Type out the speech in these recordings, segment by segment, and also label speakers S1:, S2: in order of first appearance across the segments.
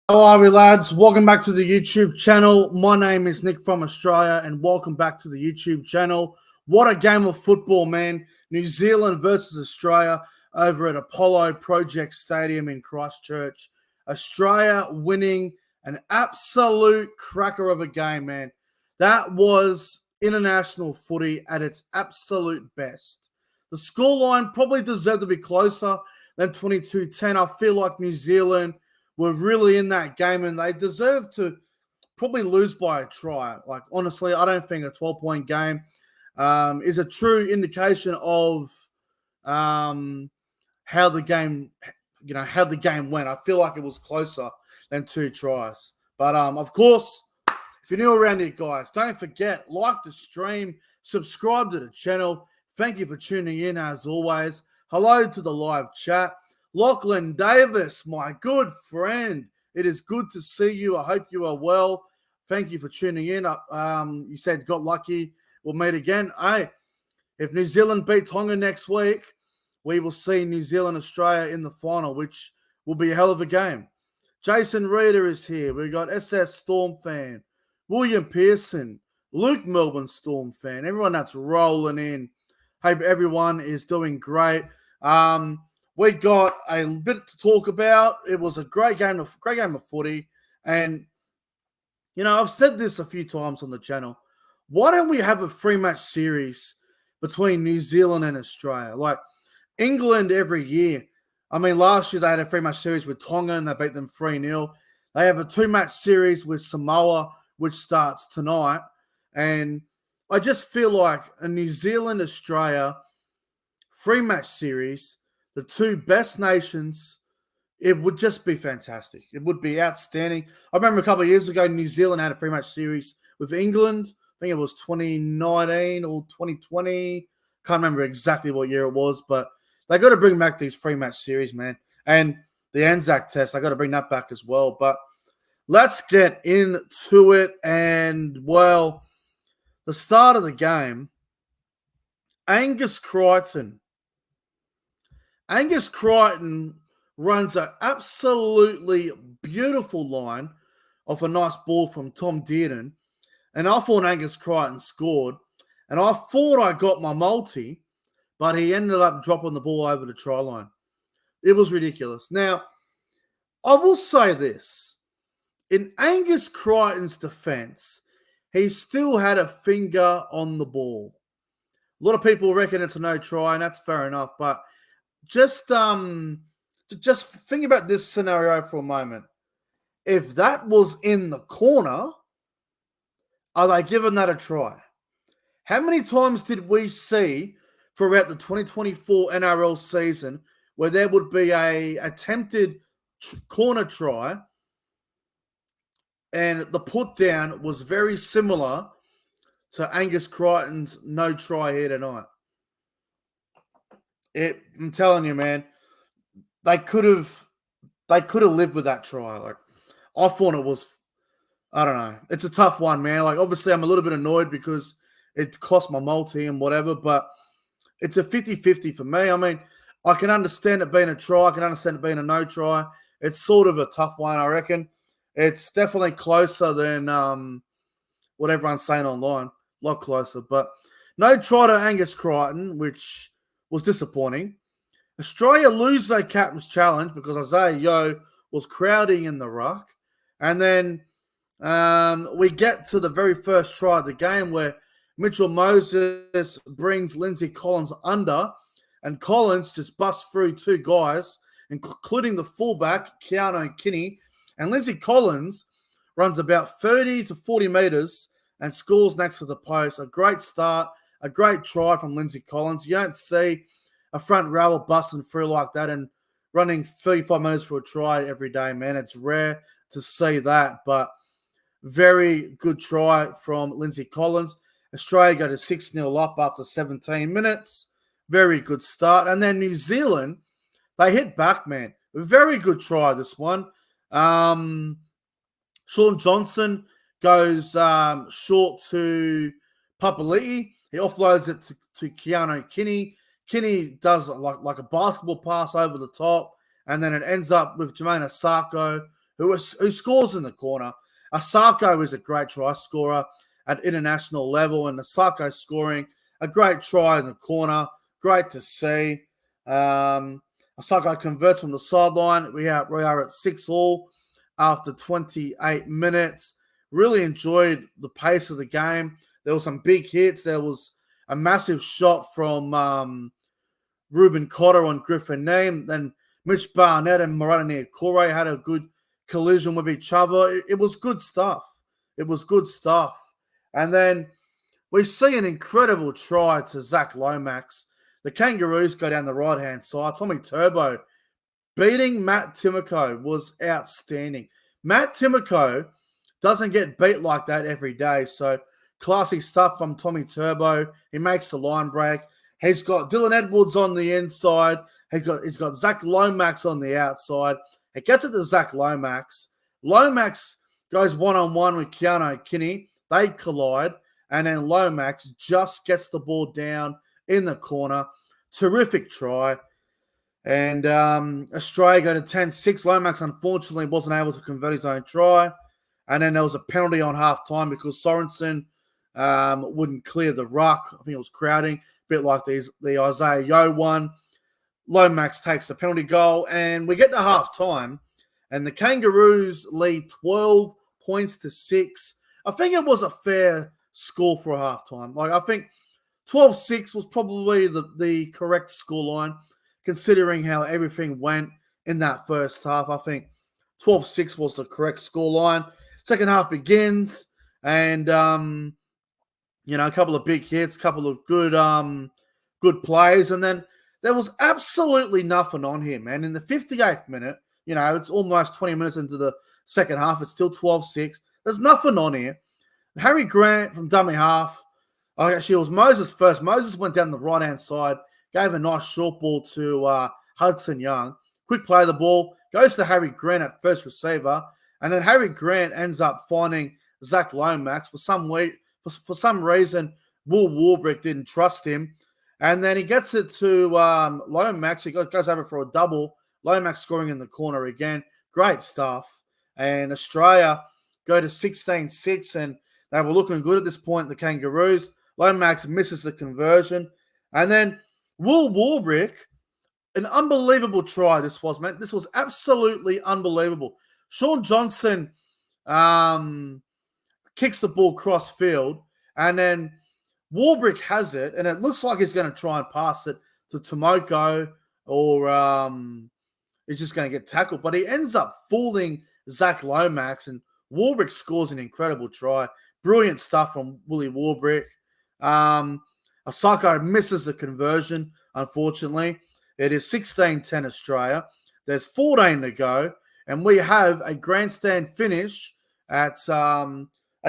S1: How are we, lads? Welcome back to the YouTube channel. My name is Nick from Australia, and welcome back to the YouTube channel. What a game of football, man. New Zealand versus Australia over at Apollo Project Stadium in Christchurch. Australia winning an absolute cracker of a game, man. That was international footy at its absolute best. The scoreline probably deserved to be closer than 22-10. I feel like New Zealand were really in that game and they deserve to probably lose by a try. Like, honestly, I don't think a 12-point game is a true indication of how the game, how the game went. I feel like it was closer than two tries. But, of course, if you're new around here, guys, don't forget, like the stream, subscribe to the channel. Thank you for tuning in, as always. Hello to the live chat. Lachlan Davis, my good friend, it is good to see you. I hope you are well. Thank you for tuning in. You said got lucky. We'll meet again. Hey, if New Zealand beat Tonga next week, we will see New Zealand Australia in the final, which will be a hell of a game. Jason Reeder is here. We got SS Storm fan, William Pearson, Luke Melbourne Storm fan. Everyone that's rolling in. Hope everyone is doing great. We got a bit to talk about. It was a great game of footy. And, I've said this a few times on the channel. Why don't we have a three-match series between New Zealand and Australia? Like, England every year. I mean, last year they had a three-match series with Tonga and they beat them 3-0. They have a two-match series with Samoa, which starts tonight. And I just feel like a New Zealand-Australia three-match series, the two best nations, it would just be fantastic. It would be outstanding. I remember a couple of years ago, New Zealand had a three-match series with England. I think it was 2019 or 2020. Can't remember exactly what year it was, but they got to bring back these three-match series, man. And the Anzac test, I got to bring that back as well. But let's get into it. And, well, the start of the game, Angus Crichton runs an absolutely beautiful line off a nice ball from Tom Dearden. And I thought Angus Crichton scored. And I thought I got my multi, but he ended up dropping the ball over the try line. It was ridiculous. Now, I will say this. In Angus Crichton's defense, he still had a finger on the ball. A lot of people reckon it's a no try, and that's fair enough. But just think about this scenario for a moment. If that was in the corner, are they giving that a try? How many times did we see throughout the 2024 NRL season where there would be a attempted corner try and the put down was very similar to Angus Crichton's no try here tonight? I'm telling you, man, they could have lived with that try. Like, I thought it was, I don't know. It's a tough one, man. Like, obviously, I'm a little bit annoyed because it cost my multi and whatever, but it's a 50-50 for me. I mean, I can understand it being a try. I can understand it being a no try. It's sort of a tough one, I reckon. It's definitely closer than what everyone's saying online. A lot closer. But no try to Angus Crichton, which was disappointing. Australia lose their captain's challenge because Isaiah Yeo was crowding in the ruck. And then we get to the very first try of the game where Mitchell Moses brings Lindsay Collins under, and Collins just busts through two guys, including the fullback, Keano Kinney. And Lindsay Collins runs about 30 to 40 metres and scores next to the post. A great start, a great try from Lindsay Collins. You don't see a front rower busting through like that and running 35 metres for a try every day, man. It's rare to see that, but very good try from Lindsay Collins. Australia go to 6-0 up after 17 minutes. Very good start. And then New Zealand, they hit back, man. Very good try, this one. Sean Johnson goes short to Papali'i. He offloads it to Keano Kinney. Kinney does like a basketball pass over the top, and then it ends up with Jermaine Asako, who scores in the corner. Asako is a great try scorer at international level, and Asako scoring a great try in the corner. Great to see. Asako converts from the sideline. We are at 6-6 after 28 minutes. Really enjoyed the pace of the game. There were some big hits. There was a massive shot from Ruben Cotter on Griffin Neame. Then Mitch Barnett and Marata Niukore had a good collision with each other. It was good stuff. It was good stuff. And then we see an incredible try to Zach Lomax. The Kangaroos go down the right-hand side. Tommy Turbo beating Matt Timoko was outstanding. Matt Timoko doesn't get beat like that every day. So classy stuff from Tommy Turbo. He makes the line break. He's got Dylan Edwards on the inside. He's got Zach Lomax on the outside. He gets it to Zach Lomax. Lomax goes one-on-one with Keanu Kinney. They collide. And then Lomax just gets the ball down in the corner. Terrific try. And Australia go to 10-6. Lomax, unfortunately, wasn't able to convert his own try. And then there was a penalty on halftime because Sorensen wouldn't clear the ruck. I think it was crowding, a bit like the Isaiah Yeo one. Lomax takes the penalty goal, and we get to halftime, and the Kangaroos lead 12 points to 6. I think it was a fair score for a halftime. I think 12-6 was probably the correct scoreline, considering how everything went in that first half. I think 12-6 was the correct scoreline. Second half begins, and a couple of big hits, couple of good plays, and then there was absolutely nothing on here, man. In the 58th minute, it's almost 20 minutes into the second half. It's still 12-6. There's nothing on here. Harry Grant from dummy half. Actually, it was Moses first. Moses went down the right-hand side, gave a nice short ball to Hudson Young. Quick play of the ball. Goes to Harry Grant at first receiver. And then Harry Grant ends up finding Zach Lomax. For some reason, Will Warbrick didn't trust him. And then he gets it to Lomax. He goes over for a double. Lomax scoring in the corner again. Great stuff. And Australia go to 16-6, and they were looking good at this point, the Kangaroos. Lomax misses the conversion. And then Will Warbrick, an unbelievable try this was, man. This was absolutely unbelievable. Sean Johnson kicks the ball cross field, and then Warbrick has it, and it looks like he's going to try and pass it to Tomoko, or he's just going to get tackled. But he ends up fooling Zach Lomax, and Warbrick scores an incredible try. Brilliant stuff from Willie Warbrick. Asako misses the conversion, unfortunately. It is 16-10 Australia. There's 14 to go, and we have a grandstand finish at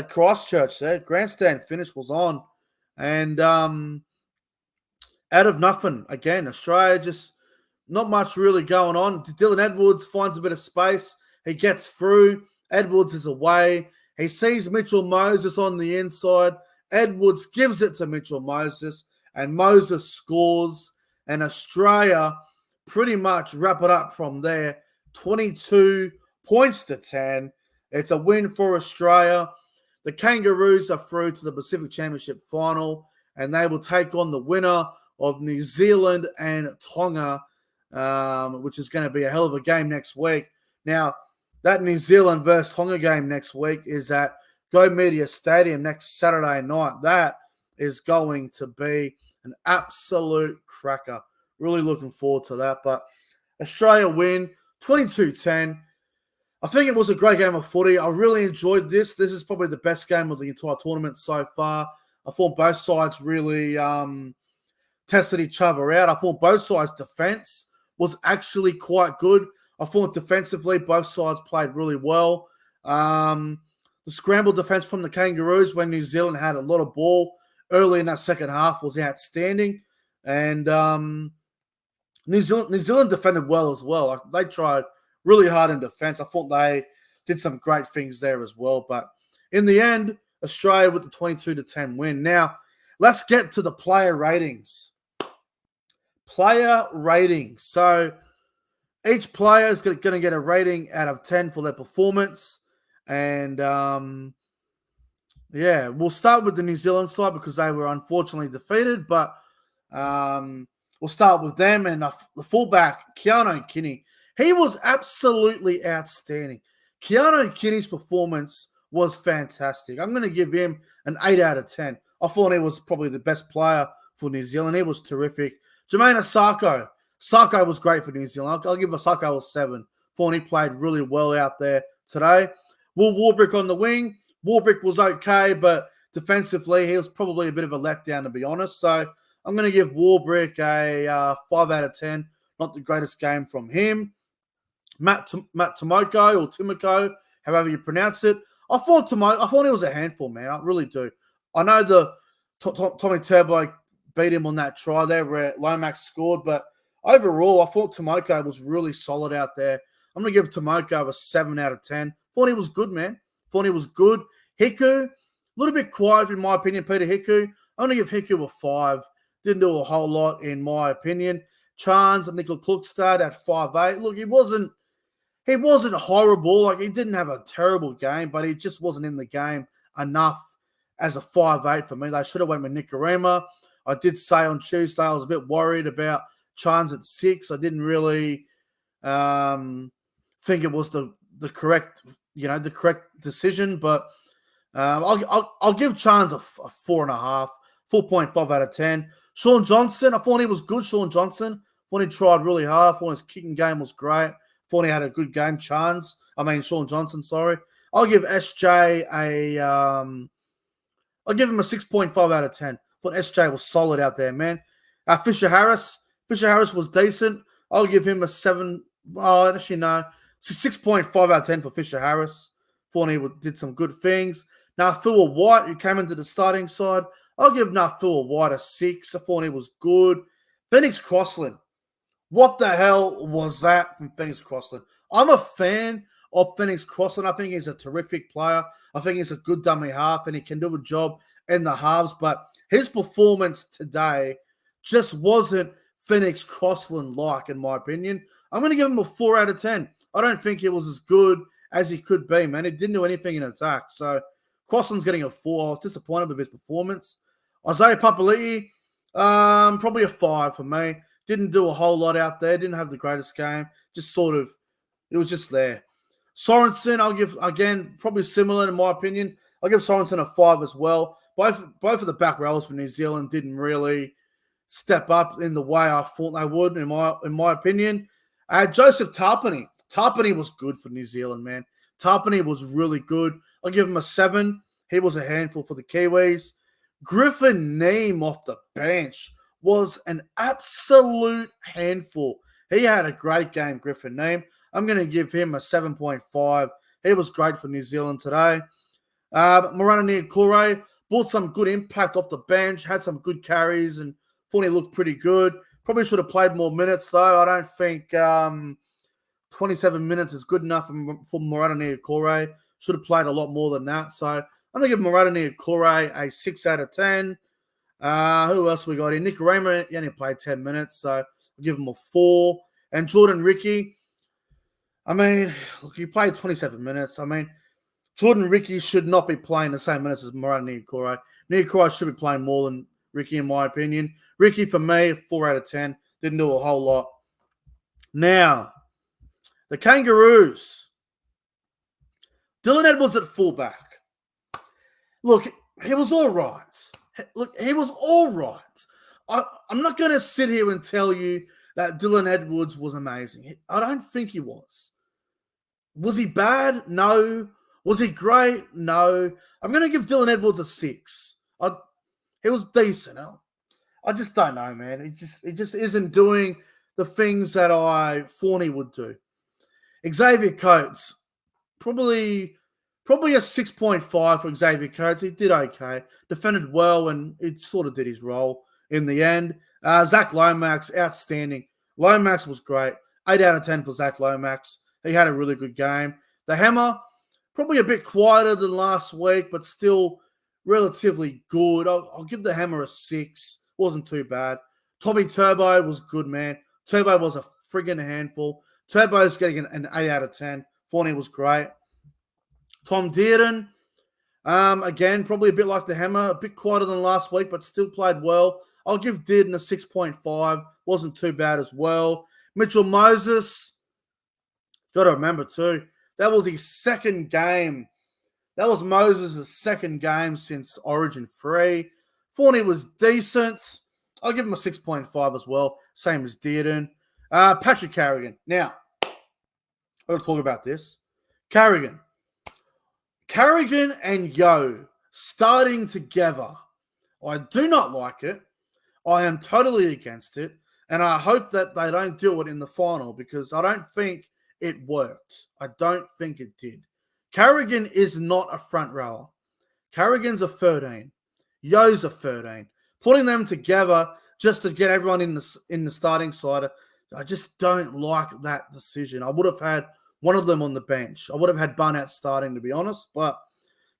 S1: Christchurch there. Grandstand finish was on. And out of nothing, again, Australia just not much really going on. Dylan Edwards finds a bit of space. He gets through. Edwards is away. He sees Mitchell Moses on the inside. Edwards gives it to Mitchell Moses, and Moses scores. And Australia pretty much wrap it up from there. 22 points to 10. It's a win for Australia. The Kangaroos are through to the Pacific Championship final, and they will take on the winner of New Zealand and Tonga, which is going to be a hell of a game next week. Now, that New Zealand versus Tonga game next week is at Go Media Stadium next Saturday night. That is going to be an absolute cracker. Really looking forward to that. But Australia win 22-10. I think it was a great game of footy. I really enjoyed this. This is probably the best game of the entire tournament so far. I thought both sides really tested each other out. I thought both sides' defense was actually quite good. I thought defensively both sides played really well. The scramble defense from the Kangaroos when New Zealand had a lot of ball early in that second half was outstanding. And New Zealand defended well as well. They tried really hard in defense. I thought they did some great things there as well. But in the end, Australia with the 22-10 win. Now, let's get to the player ratings. Player ratings. So Each player is going to get a rating out of 10 for their performance. And yeah, we'll start with the New Zealand side because they were unfortunately defeated. But we'll start with them. And the fullback, Keano Kinney, he was absolutely outstanding. Keano Kinney's performance was fantastic. I'm going to give him an 8 out of 10. I thought he was probably the best player for New Zealand. He was terrific. Jermaine Asako. Sako was great for New Zealand. I'll give Asako a 7. Thought he played really well out there today. Will Warbrick on the wing. Warbrick was okay, but defensively, he was probably a bit of a letdown, to be honest. So I'm going to give Warbrick a 5 out of 10. Not the greatest game from him. Matt Tomoko or Timoko, however you pronounce it. I thought he was a handful, man. I really do. I know Tommy Turbo beat him on that try there where Lomax scored, but overall, I thought Tomoko was really solid out there. I'm going to give Tomoko a 7 out of 10. Thought he was good, man. Thought he was good. Hiku, a little bit quiet in my opinion, Peter Hiku. I'm going to give Hiku a 5. Didn't do a whole lot in my opinion. Chance and Nickel Klukstad at 5'8". Look, he wasn't horrible. Like, he didn't have a terrible game, but he just wasn't in the game enough as a 5'8" for me. They should have went with Nikorima. I did say on Tuesday I was a bit worried about Chance at 6. I didn't really think it was the correct decision, but I'll give Chance a 4.5, 4.5 out of 10. Sean Johnson, I thought he was good. Sean Johnson, thought he tried really hard. I thought his kicking game was great. Thought he had a good game. Sean Johnson, sorry. I'll give SJ I'll give him a 6.5 out of 10. Thought SJ was solid out there, man. Fisher Harris was decent. I'll give him a 7. Oh, actually, no. It's a 6.5 out of 10 for Fisher Harris. Thought he did some good things. Nafua White, who came into the starting side, I'll give Nafua White a 6. I thought he was good. Phoenix Crossland. What the hell was that from Phoenix Crossland? I'm a fan of Phoenix Crossland. I think he's a terrific player. I think he's a good dummy half and he can do a job in the halves. But his performance today just wasn't Phoenix Crossland-like, in my opinion. I'm going to give him a 4 out of 10. I don't think he was as good as he could be, man. He didn't do anything in attack. So Crossland's getting a 4. I was disappointed with his performance. Isaiah Papali'i, probably a 5 for me. Didn't do a whole lot out there. Didn't have the greatest game. Just sort of, it was just there. Sorensen, I'll give, again, probably similar in my opinion. I'll give Sorensen a 5 as well. Both of the back rowers for New Zealand didn't really step up in the way I thought they would, in my opinion. Joseph Tarpany. Tarpany was good for New Zealand, man. Tarpany was really good. I'll give him a 7. He was a handful for the Kiwis. Griffin Neame off the bench was an absolute handful. He had a great game, Griffin Neame. I'm going to give him a 7.5. He was great for New Zealand today. Moranani Kure brought some good impact off the bench, had some good carries, and thought he looked pretty good. Probably should have played more minutes, though. I don't think 27 minutes is good enough for Moranani Kure. Should have played a lot more than that. So I'm going to give Moranani Kure a 6 out of 10. Who else we got here? Nick Raymer, he only played 10 minutes, so I'll give him a 4. And Jordan Ricky, I mean, look, he played 27 minutes. I mean, Jordan Ricky should not be playing the same minutes as Moranani Kure. Niokore should be playing more than Ricky, in my opinion. Ricky, for me, 4 out of 10. Didn't do a whole lot. Now, the Kangaroos. Dylan Edwards at fullback. Look, he was all right. He was all right. I'm not going to sit here and tell you that Dylan Edwards was amazing. I don't think he was. Was he bad? No. Was he great? No. I'm going to give Dylan Edwards a 6. He was decent. I just don't know, man. He just isn't doing the things that I thought he would do. Xavier Coates, probably a 6.5 for Xavier Coates. He did okay. Defended well, and it sort of did his role in the end. Zach Lomax, outstanding. Lomax was great. 8 out of 10 for Zach Lomax. He had a really good game. The Hammer, probably a bit quieter than last week, but still relatively good. I'll give the Hammer a 6. Wasn't too bad. Tommy Turbo was good, man. Turbo was a friggin' handful. Turbo's getting an 8 out of 10. Forney was great. Tom Dearden, again, probably a bit like the Hammer, a bit quieter than last week, but still played well. I'll give Dearden a 6.5. Wasn't too bad as well. Mitchell Moses, got to remember too, that was his second game. That was Moses' second game since Origin 3. Forney was decent. I'll give him a 6.5 as well, same as Dearden. Patrick Carrigan. Now, I've got to talk about this. Carrigan and Yeo starting together. I do not like it. I am totally against it. And I hope that they don't do it in the final because I don't think it worked. I don't think it did. Carrigan is not a front rower. Carrigan's a 13. Yeo's a 13. Putting them together just to get everyone in the starting side, I just don't like that decision. I would have had one of them on the bench. I would have had Barnett starting, to be honest. But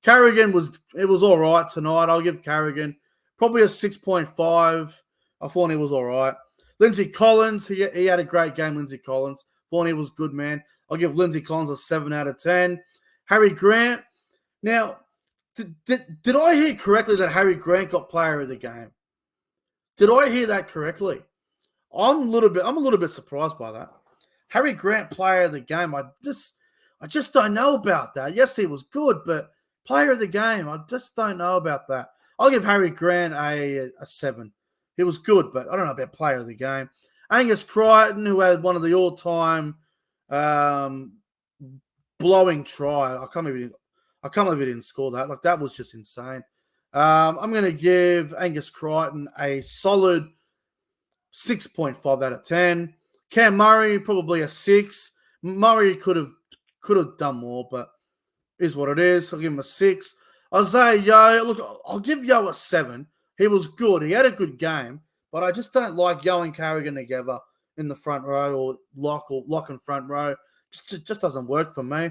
S1: Carrigan was all right tonight. I'll give Carrigan probably a 6.5. I thought he was all right. Lindsay Collins, he had a great game, Lindsay Collins. Thought he was good, man. I'll give Lindsay Collins a 7 out of 10. Harry Grant. Now, did I hear correctly that Harry Grant got player of the game? Did I hear that correctly? I'm a little bit surprised by that. Harry Grant, player of the game. I just don't know about that. Yes, he was good, but player of the game, I just don't know about that. I'll give Harry Grant a 7. He was good, but I don't know about player of the game. Angus Crichton, who had one of the all-time blowing try. I can't believe he didn't score that. Like, that was just insane. I'm going to give Angus Crichton a solid 6.5 out of 10. Cam Murray, probably a 6. Murray could have done more, but is what it is. I'll give him a 6. Isaiah Yeo, look, I'll give Yeo a 7. He was good. He had a good game, but I just don't like Yeo and Carrigan together in the front row or lock and front row. Just doesn't work for me.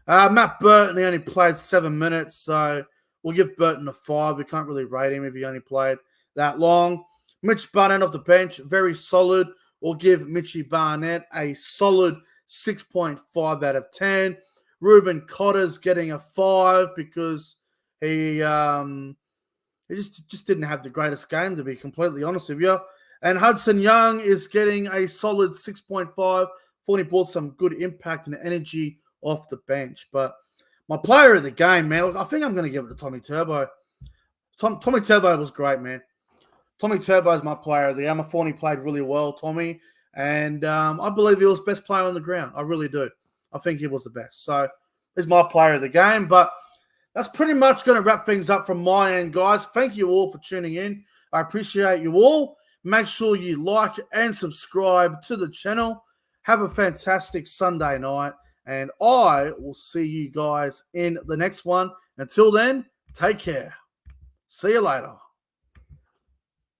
S1: Matt Burton, he only played 7 minutes, so we'll give Burton a 5. We can't really rate him if he only played that long. Mitch Barnett off the bench, very solid. We'll give Mitchy Barnett a solid 6.5 out of 10. Ruben Cotter's getting a 5 because he just didn't have the greatest game, to be completely honest with you. And Hudson Young is getting a solid 6.5. Thought he brought some good impact and energy off the bench. But my player of the game, man, look, I think I'm going to give it to Tommy Turbo. Tommy Turbo was great, man. Tommy Turbo is my player of the game. I thought he played really well, Tommy. And I believe he was best player on the ground. I really do. I think he was the best. So he's my player of the game. But that's pretty much going to wrap things up from my end, guys. Thank you all for tuning in. I appreciate you all. Make sure you like and subscribe to the channel. Have a fantastic Sunday night. And I will see you guys in the next one. Until then, take care. See you later.